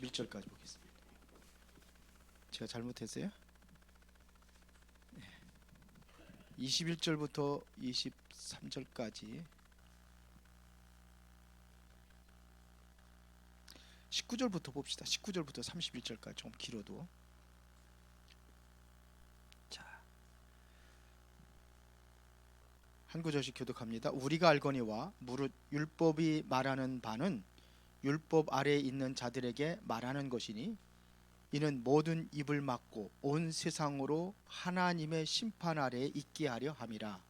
21절까지 보겠습니다. 제가 잘못했어요? 21절부터 23절까지 19절부터 봅시다. 19절부터 31절까지 좀 길어도. 자, 한 구절씩 교독합니다. 우리가 알거니와 무릇 율법이 말하는 바는 율법 아래에 있는 자들에게 말하는 것이니 이는 모든 입을 막고 온 세상으로 하나님의 심판 아래에 있게 하려 함이라.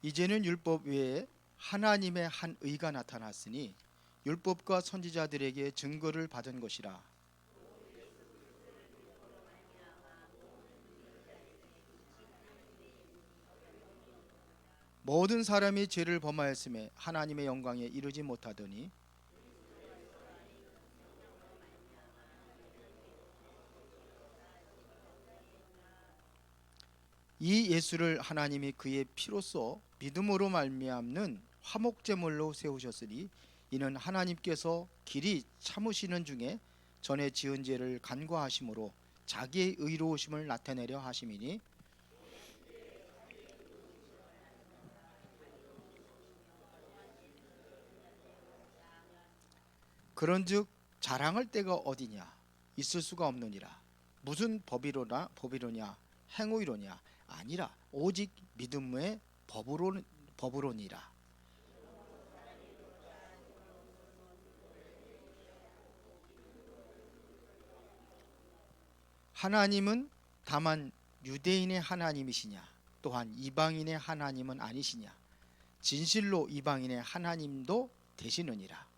이제는 율법 외에 하나님의 한 의가 나타났으니 율법과 선지자들에게 증거를 받은 것이라. 모든 사람이 죄를 범하였음에 하나님의 영광에 이르지 못하더니 이 예수를 하나님이 그의 피로써 믿음으로 말미암는 화목제물로 세우셨으니 이는 하나님께서 길이 참으시는 중에 전에 지은 죄를 간과하심으로 자기의 의로우심을 나타내려 하심이니 그런즉 자랑할 데가 어디냐 있을 수가 없느니라. 무슨 법이로냐 행위로냐 아니라 오직 믿음의 법으로니라. 하나님은 다만 유대인의 하나님이시냐 또한 이방인의 하나님은 아니시냐 진실로 이방인의 하나님도 되시느니라.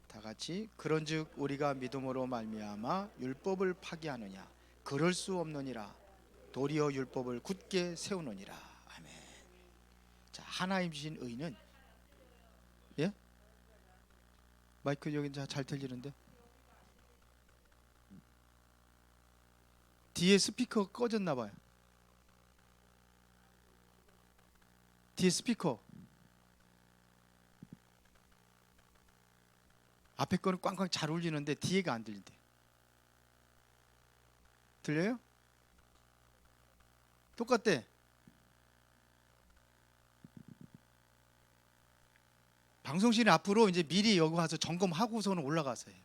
다 같이 그런즉 우리가 믿음으로 말미암아 율법을 파기하느냐 그럴 수 없느니라. 도리어 율법을 굳게 세우느니라. 아멘. 자, 하나님이신 의는 예? 마이크 여기 잘 들리는데 뒤에 스피커 꺼졌나 봐요. 뒤에 스피커 앞에 거는 꽝꽝 잘 울리는데 뒤에가 안 들린대. 들려요? 똑같대. 방송실 앞으로 이제 미리 여기 와서 점검하고서는 올라가서 해요.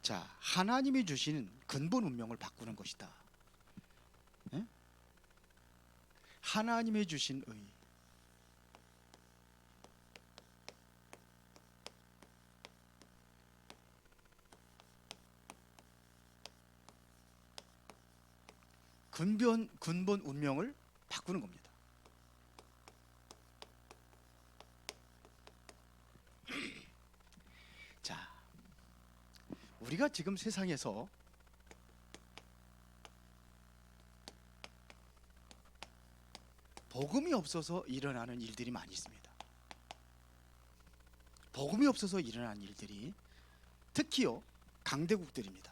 자, 하나님이 주신 근본 운명을 바꾸는 것이다. 예? 하나님이 주신 의. 근본 운명을 바꾸는 겁니다. 자, 우리가 지금 세상에서 복음이 없어서 일어나는 일들이 많이 있습니다. 복음이 없어서 일어나는 일들이 특히요 강대국들입니다.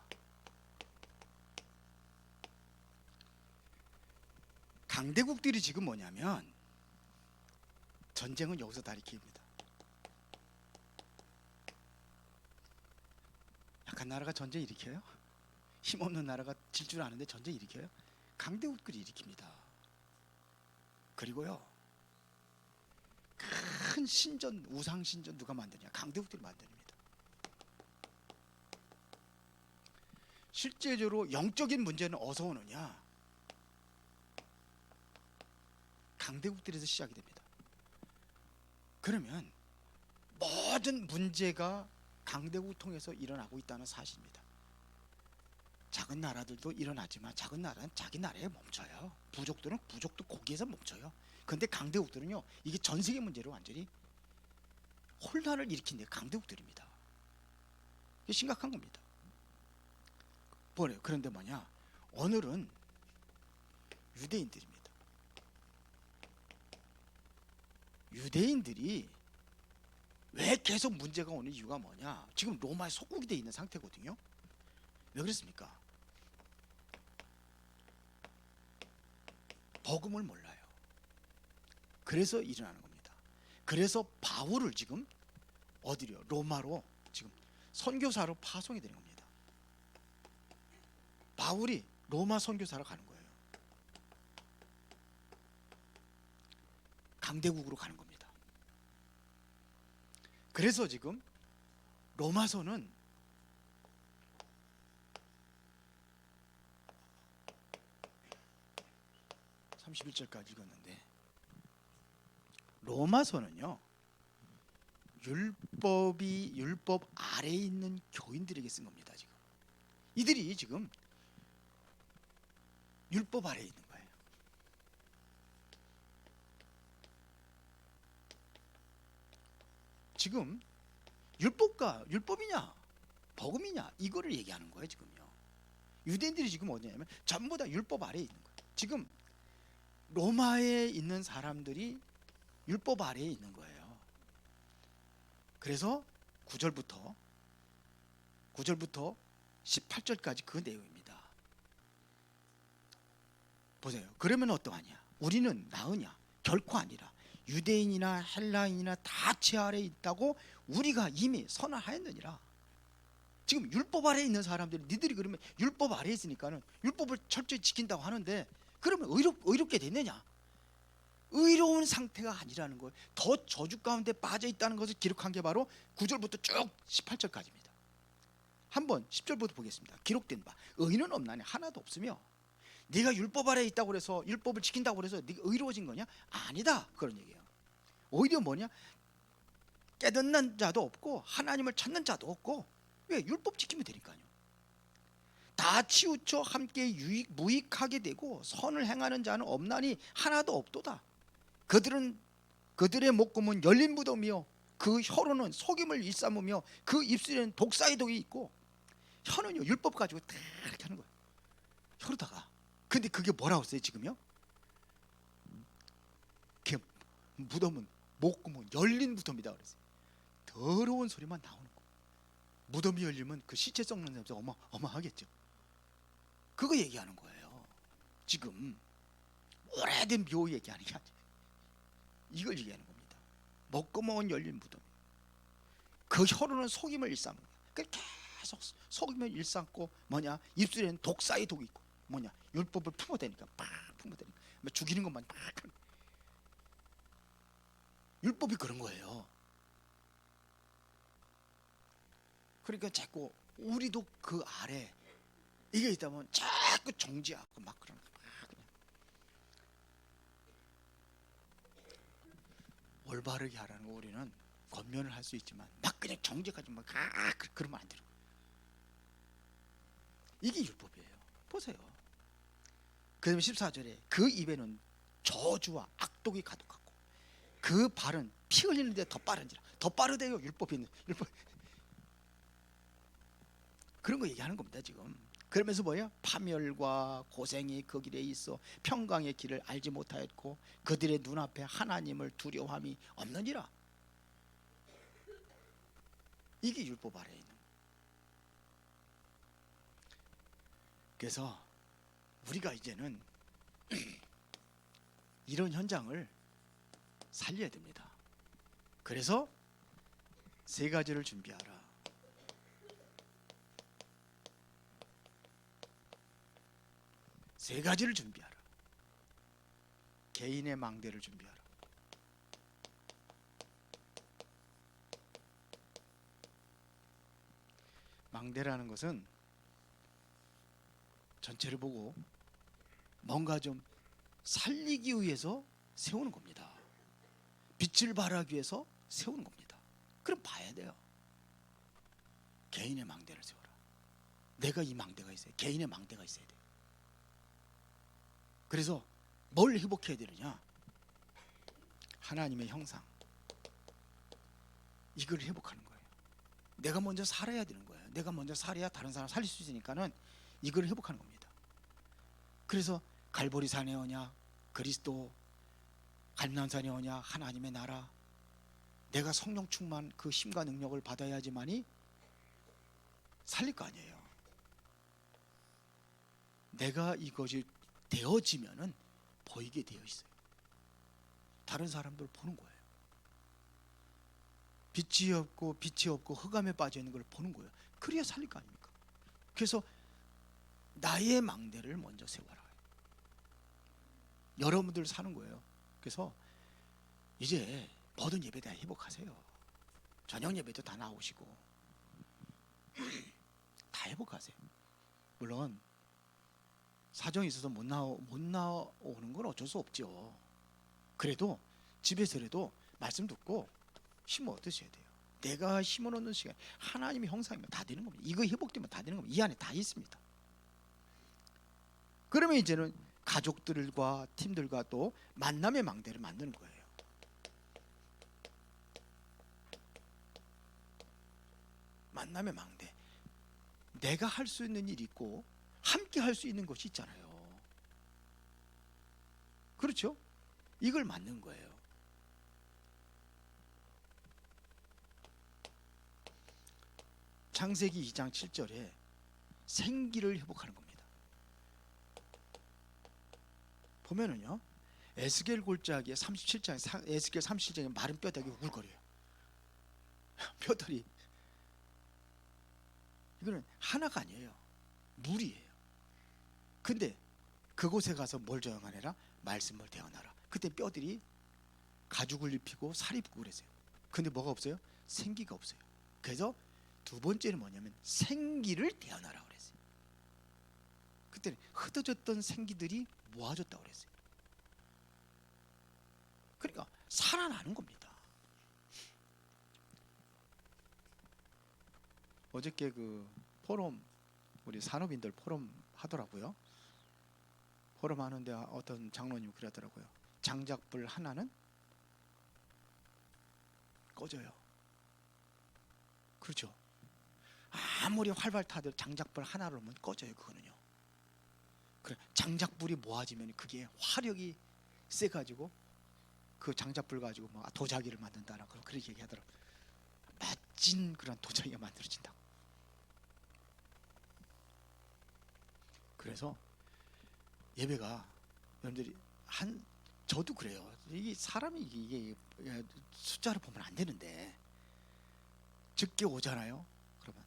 강대국들이 지금 뭐냐면 전쟁은 여기서 다 일으킵니다. 약한 나라가 전쟁 일으켜요? 힘없는 나라가 질 줄 아는데 전쟁 일으켜요? 강대국들이 일으킵니다. 그리고요 큰 신전, 우상 신전 누가 만드냐? 강대국들이 만듭니다. 실제적으로 영적인 문제는 어디서 오느냐? 강대국들에서 시작이 됩니다. 그러면 모든 문제가 강대국 통해서 일어나고 있다는 사실입니다. 작은 나라들도 일어나지만 작은 나라는 자기 나라에 멈춰요. 부족들은 부족도 거기에서 멈춰요. 그런데 강대국들은요 이게 전 세계 문제로 완전히 혼란을 일으킨 데 강대국들입니다. 이게 심각한 겁니다. 그런데 뭐냐? 오늘은 유대인들입니다. 유대인들이 왜 계속 문제가 오는 이유가 뭐냐? 지금 로마에 속국이 돼 있는 상태거든요. 왜 그렇습니까? 복음을 몰라요. 그래서 일어나는 겁니다. 그래서 바울을 지금 어디요? 로마로 지금 선교사로 파송이 되는 겁니다. 바울이 로마 선교사로 가는 거예요. 강대국으로 가는 겁니다. 그래서 지금 로마서는 31절까지 읽었는데, 로마서는요 율법 아래에 있는 교인들에게 쓴 겁니다. 지금 이들이 지금 율법 아래에 있는 거예요. 지금 율법이냐 복음이냐 이거를 얘기하는 거예요. 지금요 유대인들이 지금 어디냐면 전부 다 율법 아래에 있는 거예요. 지금 로마에 있는 사람들이 율법 아래에 있는 거예요. 그래서 9절부터 18절까지 그 내용입니다. 보세요. 그러면 어떠하냐? 우리는 나으냐? 결코 아니라 유대인이나 헬라인이나 다 죄 아래에 있다고 우리가 이미 선언하였느니라. 지금 율법 아래에 있는 사람들이 니들이 그러면 율법 아래에 있으니까는 율법을 철저히 지킨다고 하는데 그러면 의롭게 됐느냐? 의로운 상태가 아니라는 거예요. 더 저주 가운데 빠져 있다는 것을 기록한 게 바로 9절부터 쭉 18절까지입니다. 한번 10절부터 보겠습니다. 기록된 바 의인은 없나니 하나도 없으며 네가 율법 아래에 있다고 그래서 율법을 지킨다고 그래서 네가 의로워진 거냐? 아니다. 그런 얘기예요. 오히려 뭐냐? 깨닫는 자도 없고 하나님을 찾는 자도 없고. 왜? 율법 지키면 되니까요. 다 치우쳐 함께 무익하게 되고 선을 행하는 자는 없나니 하나도 없도다. 그들의 목구멍은 열린 무덤이요 그 혀로는 속임을 일삼으며 그 입술에는 독사의 독이 있고. 혀는요 율법 가지고 다 이렇게 하는 거예요. 혀로다가. 근데 그게 뭐라고 써요 지금요? 무덤은 목구멍 열린 무덤이다 그랬어요. 더러운 소리만 나오는 거. 무덤이 열리면 그 시체 썩는 냄새 어마하겠죠. 그거 얘기하는 거예요. 지금 오래된 묘 얘기하는 게 아니에요. 이걸 얘기하는 겁니다. 목구멍은 열린 무덤. 그 혀로는 속임을 일삼는 거예요. 계속 속임을 일삼고 뭐냐? 입술에는 독사의 독이 있고 뭐냐? 율법을 품어대니까 팍 품어대니까 죽이는 것만 팍 하는. 율법이 그런 거예요. 그러니까 자꾸 우리도 그 아래 이게 있다면 자꾸 정지하고 막 그러는 거야. 올바르게 하라는 거 우리는 권면을 할 수 있지만 막 그냥 정죄까지 막 그러면 안 되는 거예요. 이게 율법이에요. 보세요. 그 다음에 14절에 그 입에는 저주와 악독이 가득하고 그 발은 피 흘리는데 더 빠른지라. 더 빠르대요. 율법 그런 거 얘기하는 겁니다 지금. 그러면서 뭐예요? 파멸과 고생이 그 길에 있어 평강의 길을 알지 못하였고 그들의 눈앞에 하나님을 두려워함이 없느니라. 이게 율법 아래에 있는 거예요. 그래서 우리가 이제는 이런 현장을 살려야 됩니다. 그래서 세 가지를 준비하라. 세 가지를 준비하라. 개인의 망대를 준비하라. 망대라는 것은 전체를 보고 뭔가 좀 살리기 위해서 세우는 겁니다. 빛을 발하기 위해서 세우는 겁니다. 그럼 봐야 돼요. 개인의 망대를 세워라. 내가 이 망대가 있어요. 개인의 망대가 있어야 돼요. 그래서 뭘 회복해야 되느냐? 하나님의 형상. 이걸 회복하는 거예요. 내가 먼저 살아야 되는 거예요. 내가 먼저 살아야 다른 사람 살릴 수 있으니까는 이걸 회복하는 겁니다. 그래서 갈보리 산에 오냐? 그리스도 감난산이 오냐? 하나님의 나라. 내가 성령 충만 그 힘과 능력을 받아야지만이 살릴 거 아니에요. 내가 이것이 되어지면은 보이게 되어 있어요. 다른 사람들 보는 거예요. 빛이 없고 흑암에 빠져 있는 걸 보는 거예요. 그래야 살릴 거 아닙니까? 그래서 나의 망대를 먼저 세워라. 여러분들 사는 거예요. 그래서 이제 모든 예배 다 회복하세요. 저녁 예배도 다 나오시고 다 회복하세요. 물론 사정이 있어서 못 나오는 건 어쩔 수 없죠. 그래도 집에서라도 말씀 듣고 힘을 얻으셔야 돼요. 내가 힘을 얻는 시간, 하나님의 형상이면 다 되는 겁니다. 이거 회복되면 다 되는 겁니다. 이 안에 다 있습니다. 그러면 이제는 가족들과 팀들과 또 만남의 망대를 만드는 거예요. 만남의 망대. 내가 할 수 있는 일이 있고 함께 할 수 있는 것이 있잖아요. 그렇죠? 이걸 만든 거예요. 창세기 2장 7절에 생기를 회복하는 겁니다. 보면은요, 에스겔 골짜기에 37장에 에스겔 37장에 마른 뼈다귀 우글거려요. 뼈다리. 이거는 하나가 아니에요. 물이에요. 근데 그곳에 가서 뭘 저항하느라? 말씀을 대언하라. 그때 뼈들이 가죽을 입히고 살이 붙고 그랬어요. 근데 뭐가 없어요? 생기가 없어요. 그래서 두 번째는 뭐냐면 생기를 대언하라 그랬어요. 그때는 흩어졌던 생기들이 모아졌다고 그랬어요. 그러니까 살아나는 겁니다. 어저께 그 포럼, 우리 산업인들 포럼 하더라고요. 포럼 하는데 어떤 장로님 그러더라고요. 장작불 하나는 꺼져요. 그렇죠. 아무리 활발 타도 장작불 하나로 하면 꺼져요. 그거는요. 그래, 장작불이 모아지면 그게 화력이 세가지고 그 장작불 가지고 뭐 도자기를 만든다라 그렇게 얘기하더라고요. 멋진 그런 도자기가 만들어진다고. 그래서 예배가 여러분들이 저도 그래요. 이게 사람이 이게 숫자로 보면 안 되는데 적게 오잖아요. 그러면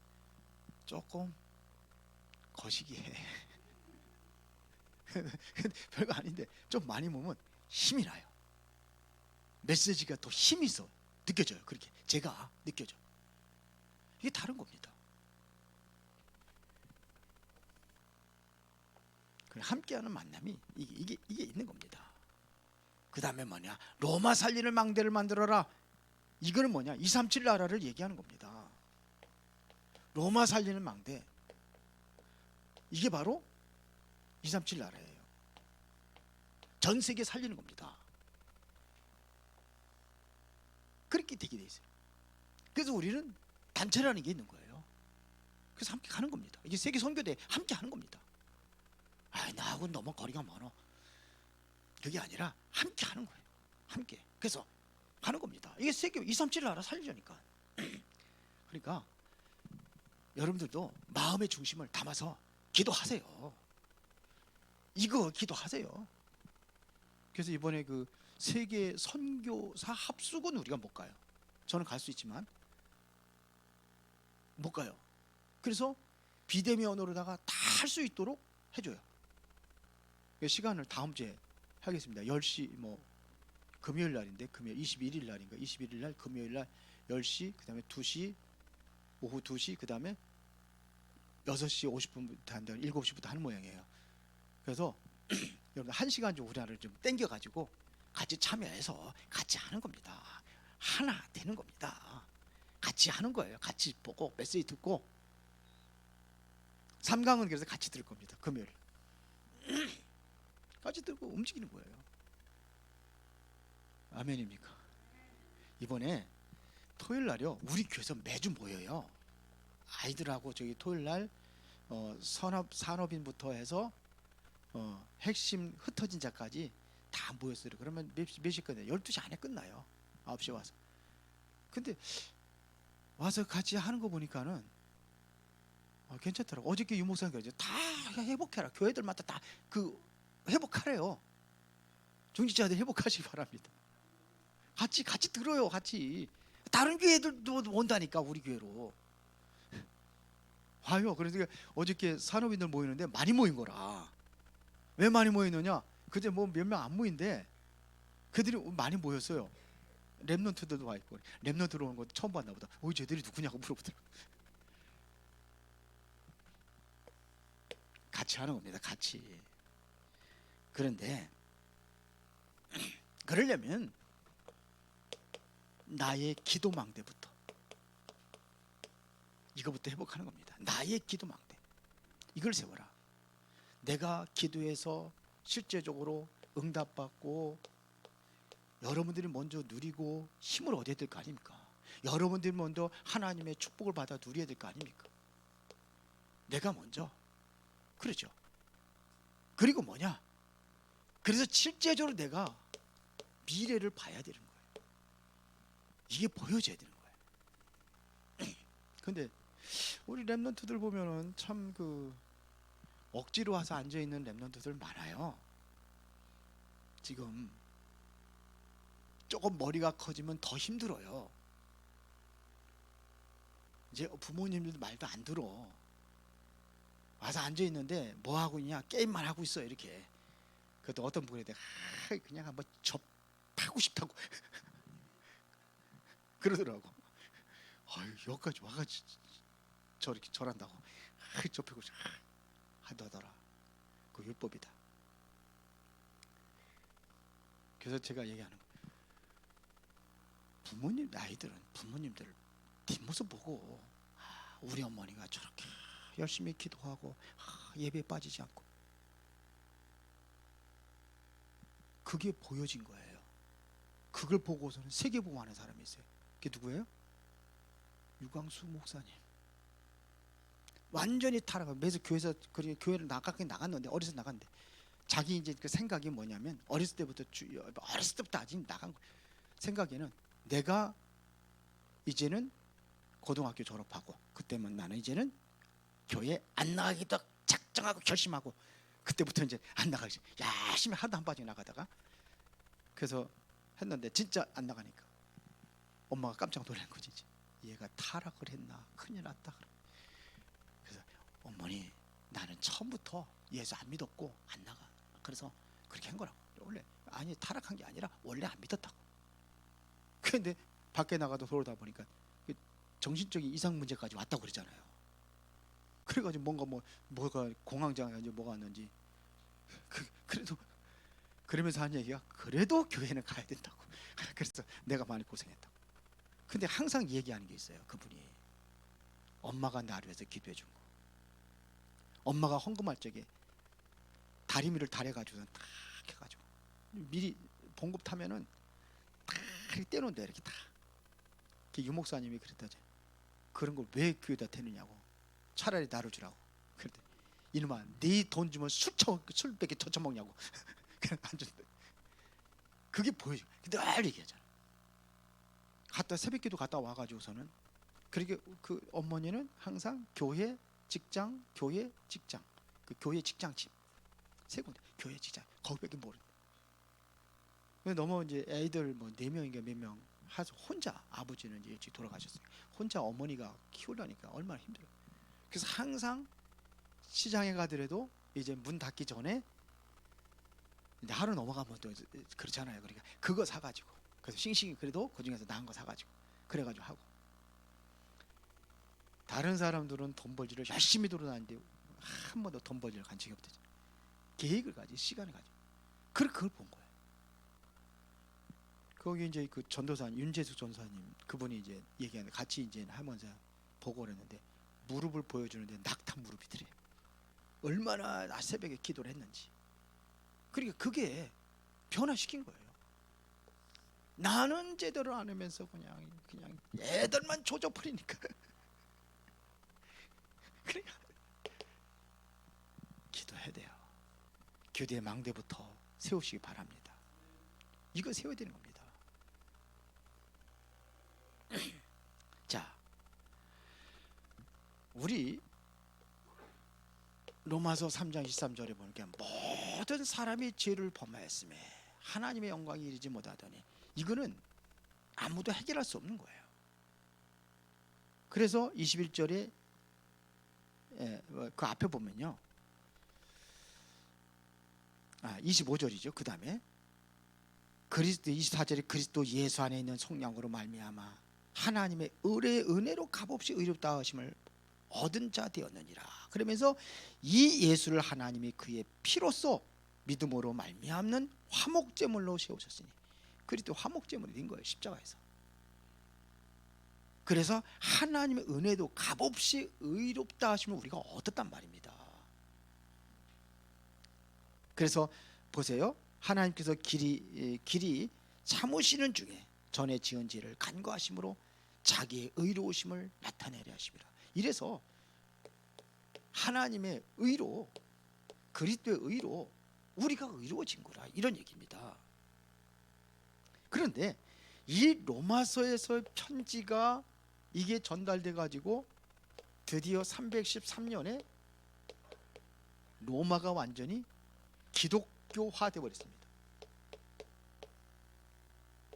조금 거시기해. 별거 아닌데 좀 많이 보면 힘이 나요. 메시지가 더 힘이 있어 느껴져요. 그렇게 제가 느껴져. 이게 다른 겁니다. 함께하는 만남이 이게 있는 겁니다. 그 다음에 뭐냐? 로마 살리는 망대를 만들어라. 이거는 뭐냐? 237 나라를 얘기하는 겁니다. 로마 살리는 망대. 이게 바로 237 나라예요. 전 세계 살리는 겁니다. 그렇게 되게 돼 있어요. 그래서 우리는 단체라는 게 있는 거예요. 그래서 함께 가는 겁니다. 이게 세계 선교대 함께 하는 겁니다. 나하고는 너무 거리가 멀어. 그게 아니라 함께 하는 거예요. 함께. 그래서 하는 겁니다. 이게 세계 237 나라 살리려니까. 그러니까 여러분들도 마음의 중심을 담아서 기도하세요. 이거 기도하세요. 그래서 이번에 그 세계 선교사 합숙은 우리가 못 가요. 저는 갈 수 있지만 못 가요. 그래서 비대면으로다가 다 할 수 있도록 해줘요. 시간을 다음 주에 하겠습니다. 10시 뭐 금요일 날인데 금요일 21일 날인가 21일 날 금요일 날 10시 그다음에 2시 오후 2시 그다음에 6시 50분부터 한다 7시부터 하는 모양이에요. 그래서 여러분 1시간 좀 우리나라를 좀 땡겨 가지고 같이 참여해서 같이 하는 겁니다. 하나 되는 겁니다. 같이 하는 거예요. 같이 보고 메시지 듣고 3강은 그래서 같이 들을 겁니다. 금요일 같이 들고 움직이는 거예요. 아멘입니까? 이번에 토요일 날요 우리 교회에서 매주 모여요. 아이들하고 저기 토요일 날 산업인부터 해서 핵심 흩어진 자까지 다 모였어요. 그러면 몇 시 끝나요? 12시 안에 끝나요. 9시에 와서. 근데 와서 같이 하는 거 보니까는 괜찮더라고. 어저께 유목사님 그러죠. 다 회복해라. 교회들마다 다 그 회복하래요. 중직자들 회복하시기 바랍니다. 같이 들어요. 같이 다른 교회들도 온다니까 우리 교회로 와요. 그래서 어저께 산업인들 모이는데 많이 모인 거라. 왜 많이 모이느냐? 그제 뭐 몇 명 안 모인데 그들이 많이 모였어요. 랩런트들도 와 있고 랩런트 들어오는 거 처음 봤나 보다. 쟤들이 누구냐고 물어보더라고. 같이 하는 겁니다. 같이. 그런데 그러려면 나의 기도망대부터 이거부터 회복하는 겁니다. 나의 기도망대. 이걸 세워라. 내가 기도해서 실제적으로 응답받고 여러분들이 먼저 누리고 힘을 얻어야 될 거 아닙니까? 여러분들이 먼저 하나님의 축복을 받아 누려야 될 거 아닙니까? 내가 먼저. 그렇죠. 그리고 뭐냐? 그래서 실제적으로 내가 미래를 봐야 되는 거예요. 이게 보여져야 되는 거예요. 근데 우리 랩런트들 보면은 참 그 억지로 와서 앉아 있는 랩런트들 많아요. 지금 조금 머리가 커지면 더 힘들어요. 이제 부모님들도 말도 안 들어. 와서 앉아 있는데 뭐 하고 있냐? 게임만 하고 있어 이렇게. 그것도 어떤 분이 내가 그냥 한번 접하고 싶다고 그러더라고. 여기까지 와가지고 저렇게 절한다고 접하고 하더라. 그 율법이다. 그래서 제가 얘기하는 거. 아이들은 부모님들 뒷모습 보고 우리 어머니가 저렇게 열심히 기도하고 예배에 빠지지 않고 그게 보여진 거예요. 그걸 보고서는 세계복음하는 사람이 있어요. 그게 누구예요? 유광수 목사님. 완전히 타락하고 매주 교회에서 교회를 나갔는데 어려서 나갔는데 자기 이제 그 생각이 뭐냐면 어렸을 때부터 아직 나간 거 생각에는 내가 이제는 고등학교 졸업하고 그때면 나는 이제는 교회 안 나가기도 작정하고 결심하고 그때부터 이제 안 나가기 열심히 하루도 안 빠지고 나가다가 그래서 했는데 진짜 안 나가니까 엄마가 깜짝 놀란 거지. 얘가 타락을 했나 큰일 났다. 그래서 어머니 나는 처음부터 예수 안 믿었고 안 나가. 그래서 그렇게 한 거라고. 원래 아니 타락한 게 아니라 원래 안 믿었다고. 그런데 밖에 나가도 그러다 보니까 정신적인 이상 문제까지 왔다고 그러잖아요. 그래가지고 뭐가 공황장애 가지고 뭐가 왔는지 그래도 그러면서 한 얘기가 그래도 교회는 가야 된다고. 그래서 내가 많이 고생했다고. 근데 항상 얘기하는 게 있어요. 그분이 엄마가 나를 위해서 기도해 준 거. 엄마가 헌금할 적에 다리미를 달해가지고 딱 해가지고 미리 봉급 타면은 다 떼놓는데 이렇게 다. 유목사님이 그랬다죠. 그런 걸 왜 교회에다 대느냐고. 차라리 나를 주라고. 그런데 이놈아 네 돈 주면 술밖에 더 처먹냐고. 그냥 안 준대. 그게 보여줘. 늘 얘기하잖아. 새벽기도 갔다 와가지고서는 그렇게 그 어머니는 항상 교회 직장 그 교회 직장집 세 군데 교회 직장 거기밖에 모르는. 너무 이제 애들 뭐 4명인가 몇 명 하서 혼자 아버지는 이제 일찍 돌아가셨어요. 혼자 어머니가 키우려니까 얼마나 힘들어요. 그래서 항상 시장에 가더라도 이제 문 닫기 전에 이제 하루 넘어가면 또 그렇잖아요. 그러니까 그거 사가지고 그래서 싱싱이 그래도 그 중에서 나은 거 사가지고 그래가지고 하고. 다른 사람들은 돈 벌지를 열심히 돌아다니는데 한 번도 돈 벌지를 간 적이 없대죠. 계획을 가지 시간을 가지. 그걸 본 거예요. 거기 이제 그 전도사님 윤재수 전사님 그분이 이제 얘기하는데 같이 이제 하면서 보고 그랬는데 무릎을 보여주는데 낙타 무릎이더래. 얼마나 새벽에 기도를 했는지. 그러니까 그게 변화시킨 거예요. 나는 제대로 안 하면서 그냥 애들만 조져버리니까. 그러니까 기도해야 돼요. 교대의 망대부터 세우시기 바랍니다. 이거 세워야 되는 겁니다. 자, 우리 로마서 3장 23절에 보니까 모든 사람이 죄를 범하였음에 하나님의 영광이 이르지 못하더니, 이거는 아무도 해결할 수 없는 거예요. 그래서 21절에 그 앞에 보면요, 25절이죠. 그 다음에 그리스도, 24절에 그리스도 예수 안에 있는 속량으로 말미암아 하나님의 은혜로 값없이 의롭다 하심을 얻은 자 되었느니라. 그러면서 이 예수를 하나님이 그의 피로써 믿음으로 말미암는 화목제물로 세우셨으니, 그리스도 화목제물이 된 거예요, 십자가에서. 그래서 하나님의 은혜도 값없이 의롭다 하심을 우리가 얻었단 말입니다. 그래서 보세요, 하나님께서 길이 참으시는 중에 전에 지은 죄를 간과하심으로 자기의 의로우심을 나타내려 하심이라. 이래서 하나님의 의로, 그리스도의 의로 우리가 의로워진 거라, 이런 얘기입니다. 그런데 이 로마서에서 편지가 이게 전달돼 가지고 드디어 313년에 로마가 완전히 기독교화 돼 버렸습니다.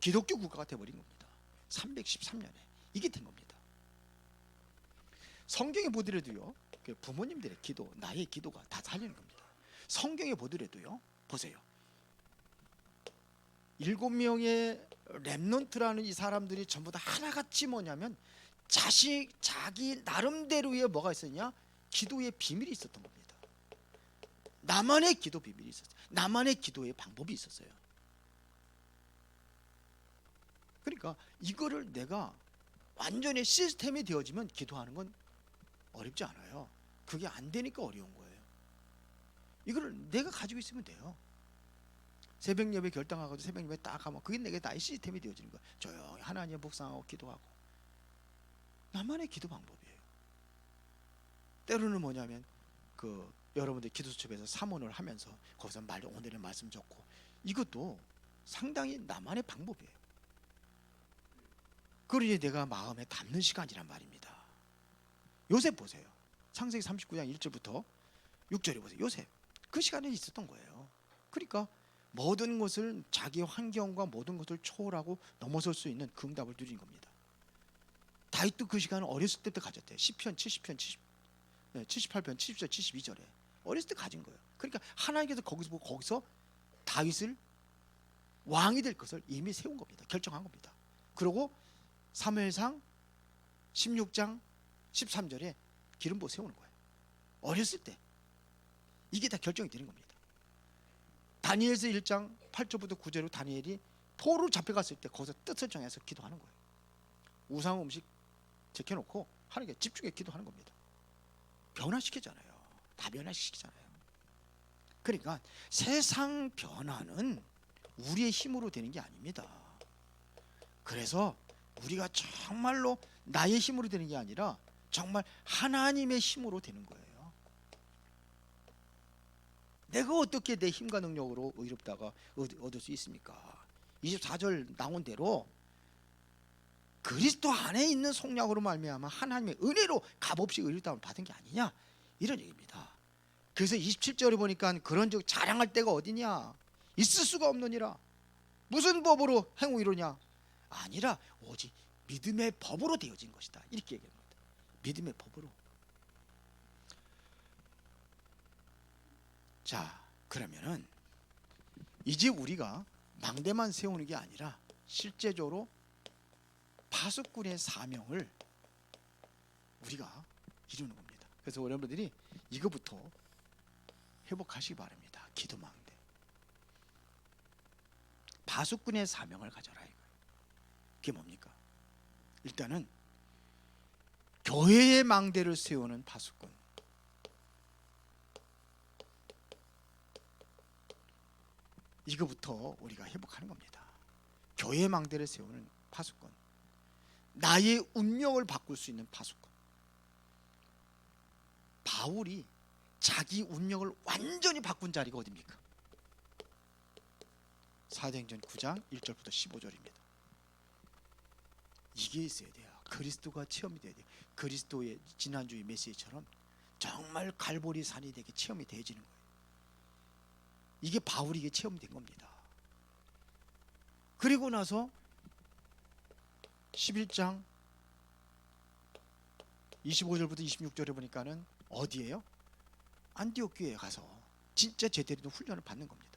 기독교 국가가 돼 버린 겁니다. 313년에 이게 된 겁니다. 성경에 보더라도요, 부모님들의 기도, 나의 기도가 다 살리는 겁니다. 성경에 보더라도요, 보세요, 7명의 렘넌트라는 이 사람들이 전부 다 하나같이 뭐냐면 자기 나름대로의 뭐가 있었냐, 기도의 비밀이 있었던 겁니다. 나만의 기도 비밀이 있었어요. 나만의 기도의 방법이 있었어요. 그러니까 이거를 내가 완전히 시스템이 되어지면 기도하는 건 어렵지 않아요. 그게 안 되니까 어려운 거예요. 이거를 내가 가지고 있으면 돼요. 새벽 예배 결당하고 새벽 예배 딱 하면 그게 내게 나의 시스템이 되어지는 거예요. 조용히 하나님 묵상하고 기도하고, 나만의 기도 방법이에요. 때로는 뭐냐면 여러분들 기도수첩에서 사문을 하면서 거기서 오늘의 말씀 적고, 이것도 상당히 나만의 방법이에요. 그걸 이제 내가 마음에 담는 시간이란 말입니다. 요셉 보세요. 창세기 39장 1절부터 6절에 보세요. 요셉 그 시간에 있었던 거예요. 그러니까 모든 것을, 자기 환경과 모든 것을 초월하고 넘어설 수 있는 그 응답을 누린 겁니다. 다윗도 그 시간을 어렸을 때부터 가졌대요. 10편, 70편, 78편, 70절, 72절에 어렸을 때 가진 거예요. 그러니까 하나님께서 거기서 다윗을 왕이 될 것을 이미 세운 겁니다. 결정한 겁니다. 그리고 사무엘상 16장 13절에 기름 부어 세우는 거예요. 어렸을 때 이게 다 결정이 되는 겁니다. 다니엘서 1장 8절부터 9절로 다니엘이 포로 잡혀갔을 때 거기서 뜻을 정해서 기도하는 거예요. 우상 음식 제껴놓고 하나님께 집중해 기도하는 겁니다. 변화시키잖아요. 다 변화시키잖아요. 그러니까 세상 변화는 우리의 힘으로 되는 게 아닙니다. 그래서 우리가 정말로 나의 힘으로 되는 게 아니라 정말 하나님의 힘으로 되는 거예요. 내가 어떻게 내 힘과 능력으로 의롭다가 얻을 수 있습니까? 24절 나온 대로 그리스도 안에 있는 속량으로 말미암아 하나님의 은혜로 값없이 의롭다함을 받은 게 아니냐, 이런 얘기입니다. 그래서 27절에 보니까 그런즉 자랑할 데가 어디냐, 있을 수가 없느니라. 무슨 법으로 행우 이루냐, 아니라 오직 믿음의 법으로 되어진 것이다, 이렇게 얘기합니다. 믿음의 법으로. 자, 그러면은 이제 우리가 망대만 세우는 게 아니라 실제적으로 파수꾼의 사명을 우리가 이루는 겁니다. 그래서 여러분들이 이거부터 회복하시기 바랍니다. 기도 망대. 파수꾼의 사명을 가져라 이거예요. 그게 뭡니까? 일단은 교회의 망대를 세우는 파수꾼. 이거부터 우리가 회복하는 겁니다. 교회의 망대를 세우는 파수꾼. 나의 운명을 바꿀 수 있는 파수꾼. 바울이 자기 운명을 완전히 바꾼 자리가 어디입니까? 사도행전 9장 1절부터 15절입니다. 이게 있어야 돼요. 그리스도가 체험이 돼야 돼요. 그리스도의 지난주의 메시지처럼 정말 갈보리 산이 되게 체험이 되어지는 거예요. 이게 바울이 이게 체험된 겁니다. 그리고 나서 11장 25절부터 26절에 보니까는 어디예요? 안디옥 교회에 가서 진짜 제대로 훈련을 받는 겁니다.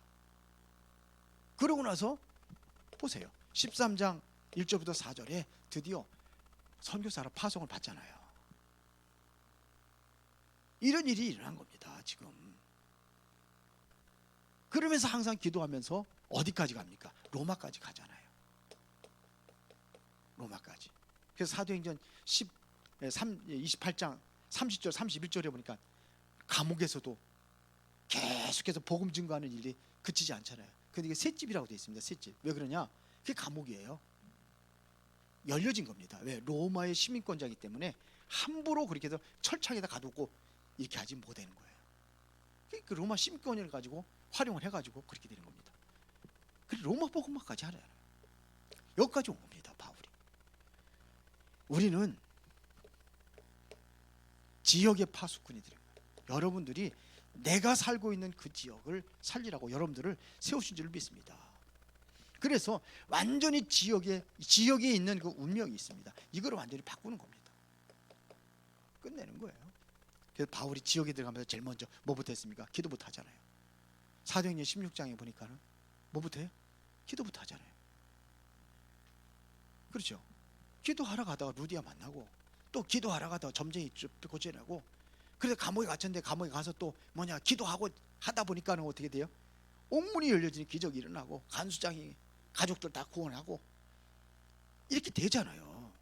그러고 나서 보세요. 13장 1절부터 4절에 드디어 선교사로 파송을 받잖아요. 이런 일이 일어난 겁니다. 지금. 그러면서 항상 기도하면서 어디까지 갑니까? 로마까지 가잖아요. 로마까지. 그래서 사도행전 28장 30절 31절에 보니까 감옥에서도 계속해서 복음 증거하는 일이 그치지 않잖아요. 근데 이게 셋집이라고 되어 있습니다. 셋집. 왜 그러냐? 그게 감옥이에요. 열려진 겁니다. 왜? 로마의 시민권자이기 때문에 함부로 그렇게 해서 철창에다 가두고 이렇게 하지 못하는 거예요. 그 로마 시민권을 가지고 활용을 해가지고 그렇게 되는 겁니다. 그래서 로마 복음화까지 하잖아요. 여기까지 온 겁니다. 바울이. 우리는 지역의 파수꾼이 되는 거예요. 여러분들이 내가 살고 있는 그 지역을 살리라고 여러분들을 세우신 줄 믿습니다. 그래서 완전히 지역에 있는 그 운명이 있습니다. 이거를 완전히 바꾸는 겁니다. 끝내는 거예요. 그래서 바울이 지역에 들어가면서 제일 먼저 뭐부터 했습니까? 기도부터 하잖아요. 사도행전 16장에 보니까는 뭐부터 해요? 기도부터 하잖아요. 그렇죠? 기도하러 가다가 루디아 만나고 또 기도하러 가다가 점쟁이 고쳐내고 그래서 감옥에 갇혔는데 감옥에 가서 또 기도하고 하다 보니까는 어떻게 돼요? 옥문이 열려지니 기적이 일어나고 간수장이 가족들 다 구원하고 이렇게 되잖아요.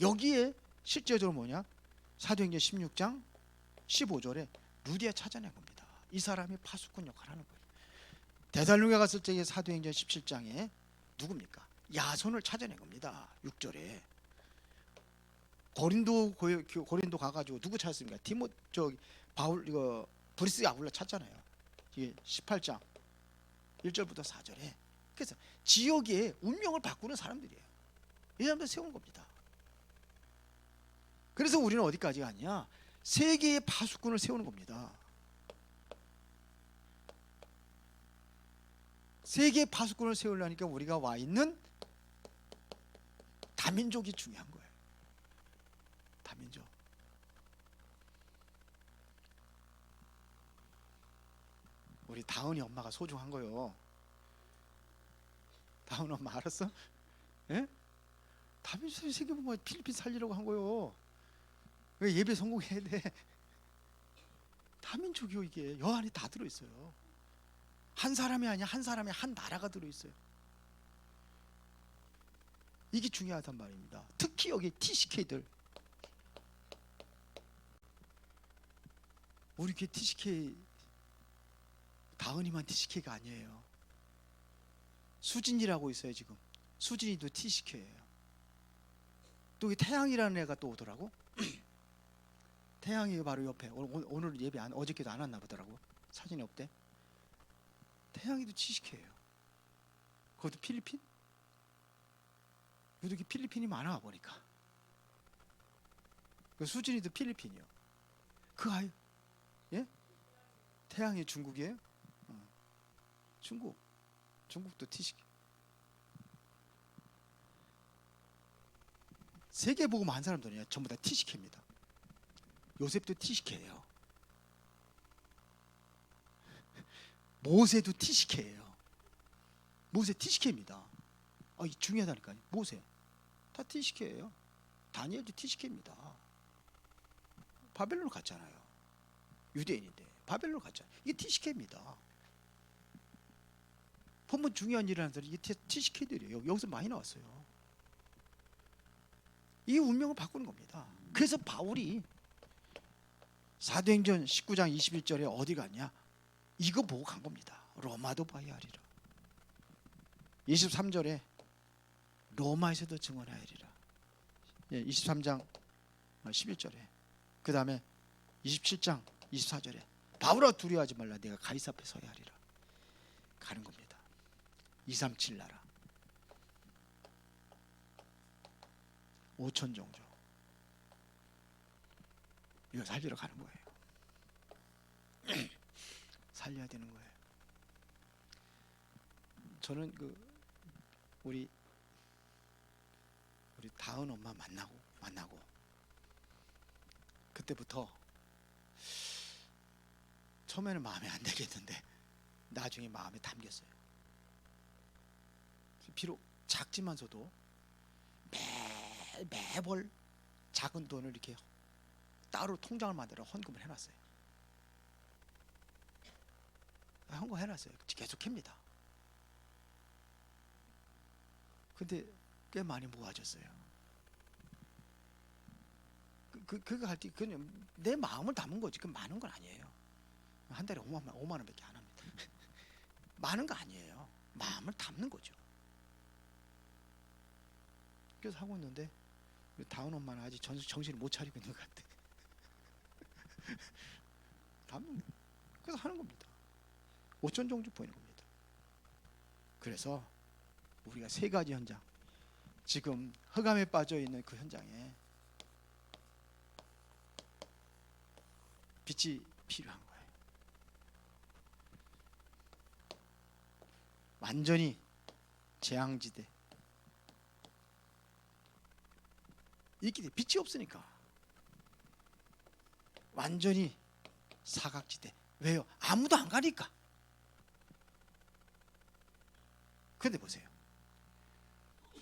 여기에 실제적으로 사도행전 16장 15절에 루디아 찾아낸 겁니다. 이 사람이 파수꾼 역할을 하는 거예요. 데살로니가 갔을 때의 사도행전 17장에 누굽니까? 야손을 찾아낸 겁니다. 6절에 고린도 가가지고 누구 찾았습니까? 바울 이거 브리스 아굴라 찾잖아요. 이게 18장 1절부터 4절에. 그래서 지역의 운명을 바꾸는 사람들이에요. 이 사람들 세운 겁니다. 그래서 우리는 어디까지 갔냐? 세계의 파수꾼을 세우는 겁니다. 세계의 파수꾼을 세우려니까 우리가 와 있는 다민족이 중요한 거예요. 다민족. 우리 다은이 엄마가 소중한 거요. 다은 엄마 알았어? 예? 다민족 세계보면 필리핀 살리려고 한 거요. 왜 예배 성공해야 돼? 다민족이요. 이게 여 안에 다 들어있어요. 한 사람이 아니야. 한 사람이 한 나라가 들어있어요. 이게 중요하단 말입니다. 특히 여기 TCK들, 우리 교회 TCK 다은이만 TCK가 아니에요. 수진이라고 있어요. 지금 수진이도 TCK예요. 또 태양이라는 애가 또 오더라고. 태양이 바로 옆에. 오늘 예배 어저께도 안 왔나 보더라고. 사진이 없대. 태양이도 TCK예요. 그것도 필리핀? 이렇게 필리핀이 많아 보니까. 그 수진이도 필리핀이요. 그 아이, 예? 태양이 중국이에요? 중국도 TCK. 세계 복음 한 사람들이야 전부 다 TCK입니다. 요셉도 TCK예요. 모세도 TCK예요. 모세 TCK입니다. 중요하다니까요. 모세 다 TCK예요. 다니엘도 TCK입니다. 바벨론 갔잖아요. 유대인인데 바벨론 갔잖아요. 이게 TCK입니다. 보면 중요한 일을 하는 사람이 이게 TCK들이에요. 여기서 많이 나왔어요. 이 운명을 바꾸는 겁니다. 그래서 바울이 사도행전 19장 21절에 어디 갔냐? 이거 보고 간 겁니다. 로마도 봐야 하리라. 23절에 로마에서도 증언하리라. 23장 11절에 그 다음에 27장 24절에 바울아 두려워하지 말라 내가 가이사 앞에 서야 하리라. 가는 겁니다. 237 나라 5천 종족 이거 살리러 가는 거예요. 살려야 되는 거예요. 저는 우리 다은 엄마 만나고 그때부터 처음에는 마음에 안 들겠는데 나중에 마음에 담겼어요. 비록 작지만서도 매월 작은 돈을 이렇게 따로 통장을 만들어 헌금을 해놨어요. 헌금해놨어요. 계속 캡니다. 근데 꽤 많이 모아졌어요. 그거 할 때 그냥 내 마음을 담은 거지. 그 많은 건 아니에요. 한 달에 5만 원밖에 안 합니다. 많은 거 아니에요. 마음을 담는 거죠. 그래서 하고 있는데 다운 엄마는 아직 정신을 못 차리고 있는 것 같아. 담는 거. 그래서 하는 겁니다. 5천 종족 보이는 겁니다. 그래서 우리가 세 가지 현장, 지금 흑암에 빠져 있는 그 현장에 빛이 필요한 거예요. 완전히 재앙지대, 이렇게 빛이 없으니까 완전히 사각지대. 왜요? 아무도 안 가니까. 그런데 보세요.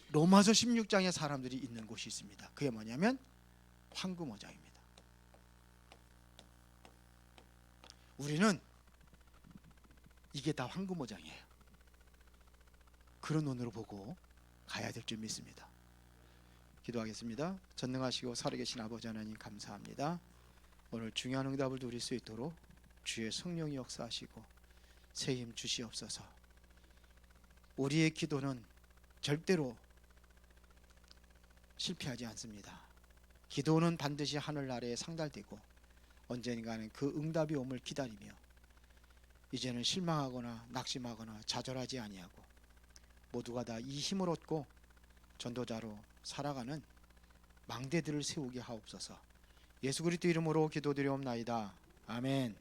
로마서 16장에 사람들이 있는 곳이 있습니다. 그게 뭐냐면 황금어장입니다. 우리는 이게 다 황금어장이에요. 그런 눈으로 보고 가야 될 줄 믿습니다. 기도하겠습니다. 전능하시고 살아계신 아버지 하나님 감사합니다. 오늘 중요한 응답을 누릴 수 있도록 주의 성령이 역사하시고 새 힘 주시옵소서. 우리의 기도는 절대로 실패하지 않습니다. 기도는 반드시 하늘 아래에 상달되고 언젠가는 그 응답이 옴을 기다리며 이제는 실망하거나 낙심하거나 좌절하지 아니하고 모두가 다 이 힘을 얻고 전도자로 살아가는 망대들을 세우게 하옵소서. 예수 그리스도 이름으로 기도드리옵나이다. 아멘.